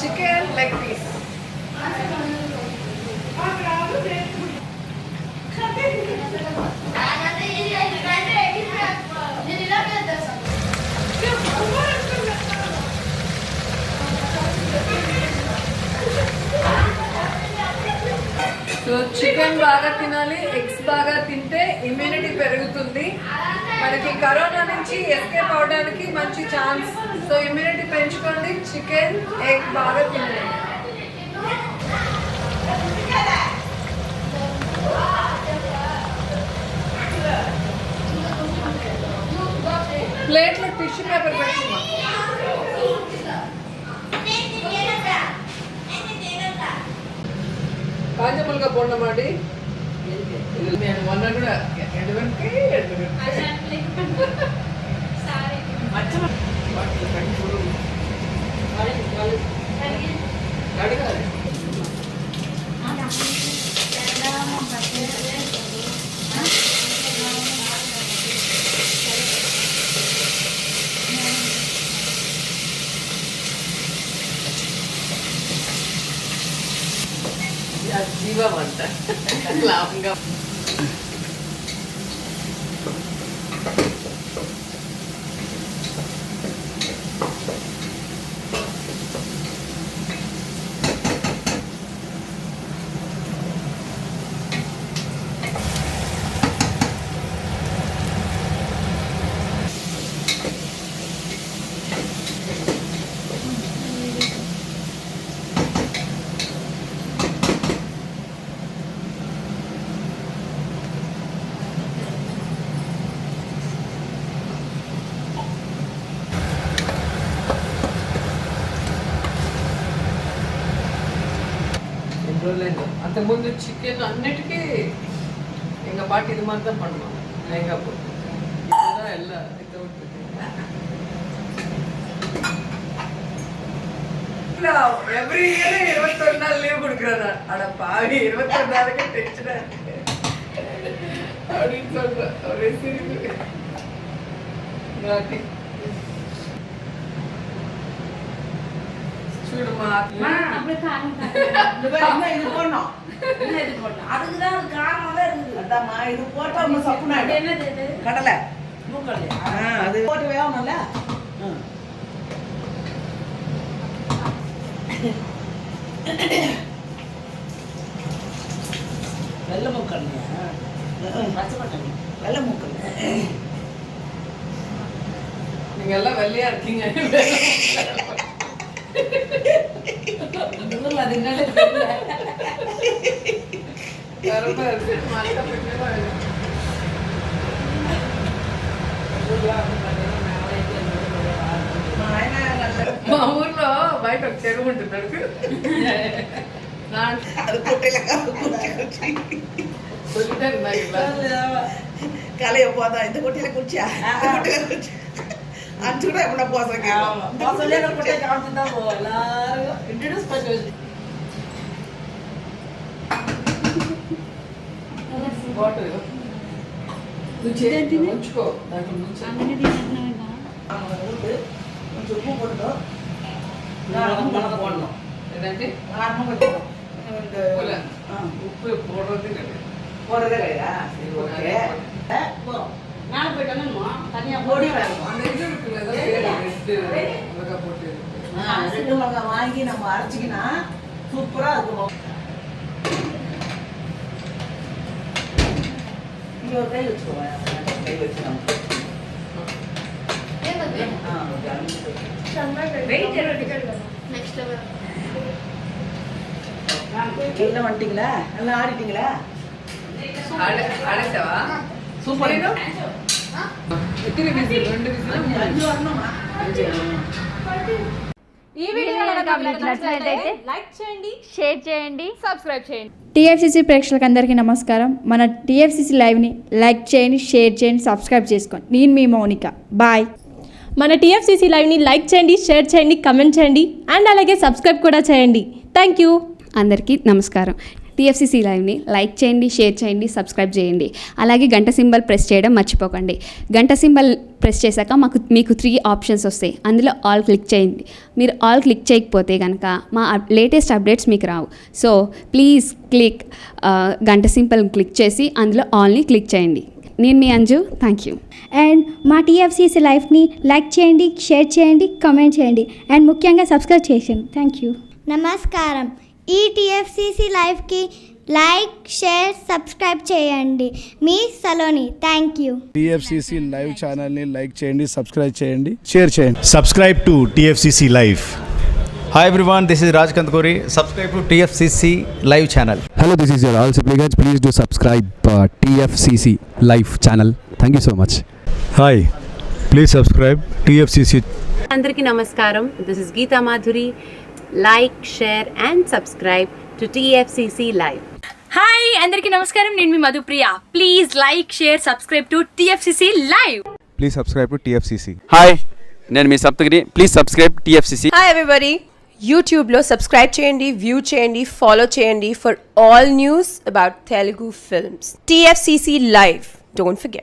Chicken leg piece. So chicken బాగా తినాలి, eggs బాగా తింటే ఇమ్యూనిటీ పెరుగుతుంది. మనకి కరోనా నుంచి ఎస్కేప్ అవడానికి మంచి ఛాన్స్. సో ఇమ్యూనిటీ పెంచుకోండి, చికెన్ ఎగ్ బాగా తినండి. ప్లేట్లో టిష్యూ పేపర్ పెట్టుకున్నా. ಕಾಂಜಮಲ್ಗ ಬೋಂಡ ಮಾಡಿ ಮೊನ್ನೆ ಕೂಡ ಎಡವನ್ಕೆ జీవమంట లాభంగా. అంతకుముందు చికెన్ అన్నిటికీ எங்கள் பாட்டி இது மாதிரி தான் பண்ணுவாங்க. தேங்காய் போட்டு இதுதான் எல்லாம் இதை விட்டு எவ்ரி இயர் 21 நாள் லீவ் கொடுக்குறதா. அட பாவி 21 நாளுக்கு டென்ஷனா அப்படின்னு சொல்றேன். ஒரே சிரிப்பு. చూడమ్మా அப்படியே இது போடணும். இது போடணும். அதுக்குதான் அது காரமாக இருக்குது. அதாம்மா இது போட்டா நம்ம சப்புனா என்னது இது? கடலை. மூக்கடலை. அது போட்டு வேகணும்ல. வெள்ளை மூக்கடலையா? பச்சை பட்டாணி. வெள்ளை மூக்கடலை. நீங்க எல்லாம் வெள்ளையா இருக்கீங்க. அது என்னன்னு தெரியல. మా ఊర్లో బయట ఒక చెరువు ఉంటుంది. கலைய போதா இந்த கொட்டியில குடிச்சா அது கூட எப்படின்னா போசங்க காமிச்சுதான் போவோம். எல்லாரும் இன்ட்ரடியூஸ் பண்ணி வச்சு ఉంచుకో. దాంట్లో కొంచెం ఉప్పు పోட்டுட்டோம். போடணும். ఏంటంటే ఉప్పు పోடுறதே கிடையாது. போடுறதே கிடையாது. ஓகே மேலே போயிட்டோம்னா தனியாக பொடி வேணும். அந்த இது இருக்குல்ல மிளகா போட்டு ரெண்டு மிளகாய் வாங்கி நம்ம அரைச்சிக்கினா சூப்பராக இருக்கும். இங்கே ஒரு கை வச்சுக்கோங்க. கை வச்சு நம்ம எல்லாம் வந்துட்டீங்களா? எல்லாம் ஆடிட்டீங்களா? அடைச்சவா சூப்பர். ఈ వీడియో నచ్చినట్లయితే లైక్ చేయండి, షేర్ చేయండి, సబ్స్క్రైబ్ చేయండి. TFCC ప్రేక్షకులకు అందరికీ నమస్కారం. మన TFCC లైవ్ని లైక్ చేయండి, షేర్ చేయండి, సబ్స్క్రైబ్ చేసుకోండి. నేను మీ మౌనిక. బాయ్. మన TFCC లైవ్ని లైక్ చేయండి, షేర్ చేయండి, కమెంట్ చేయండి అండ్ అలాగే సబ్స్క్రైబ్ కూడా చేయండి. Thank you. అందరికీ నమస్కారం. టీఎఫ్సీసీ లైవ్ని లైక్ చేయండి, షేర్ చేయండి, సబ్స్క్రైబ్ చేయండి. అలాగే గంట సింబల్ ప్రెస్ చేయడం మర్చిపోకండి. గంట సింబల్ ప్రెస్ చేశాక మీకు 3 ఆప్షన్స్ వస్తాయి. అందులో ఆల్ క్లిక్ చేయండి. మీరు ఆల్ క్లిక్ చేయకపోతే కనుక మా లేటెస్ట్ అప్డేట్స్ మీకు రావు. సో ప్లీజ్ క్లిక్ గంట సింబల్ క్లిక్ చేసి అందులో ఆల్ని క్లిక్ చేయండి. నేను మీ అంజు, థ్యాంక్ యూ. అండ్ మా టీఎఫ్సీసీ లైఫ్ని లైక్ చేయండి, షేర్ చేయండి, కామెంట్ చేయండి అండ్ ముఖ్యంగా సబ్స్క్రైబ్ చేయండి. Thank you. నమస్కారం. ఈ టీఎఫ్సీసీ లైవ్కి లైక్, షేర్, సబ్స్క్రైబ్ చేయండి. మీ Saloni. Thank you. TFCC live ఛానల్ని లైక్ చేయండి, సబ్స్క్రైబ్ చేయండి, షేర్ చేయండి. Subscribe to TFCC Live. Hi everyone, this is Raj Kantkori. Subscribe to TFCC Live channel. Hello, this is your all supplicants. Please do subscribe TFCC Live channel. Thank you so much. Hi, please subscribe TFCC. అందరికీ నమస్కారం. This is Geetha Madhuri. Like, share and subscribe to TFCC Live. Hi అందరికీ నమస్కారం, నేను మీ Madhupriya. Please like, share, subscribe to TFCC live. Please subscribe to TFCC. Hi, నేను మీ Saptagiri. Please subscribe TFCC. Hi everybody, యూట్యూబ్లో subscribe చేయండి, వ్యూ చేయండి, ఫాలో చేయండి for all news about Telugu films. TFCC Live. Don't forget.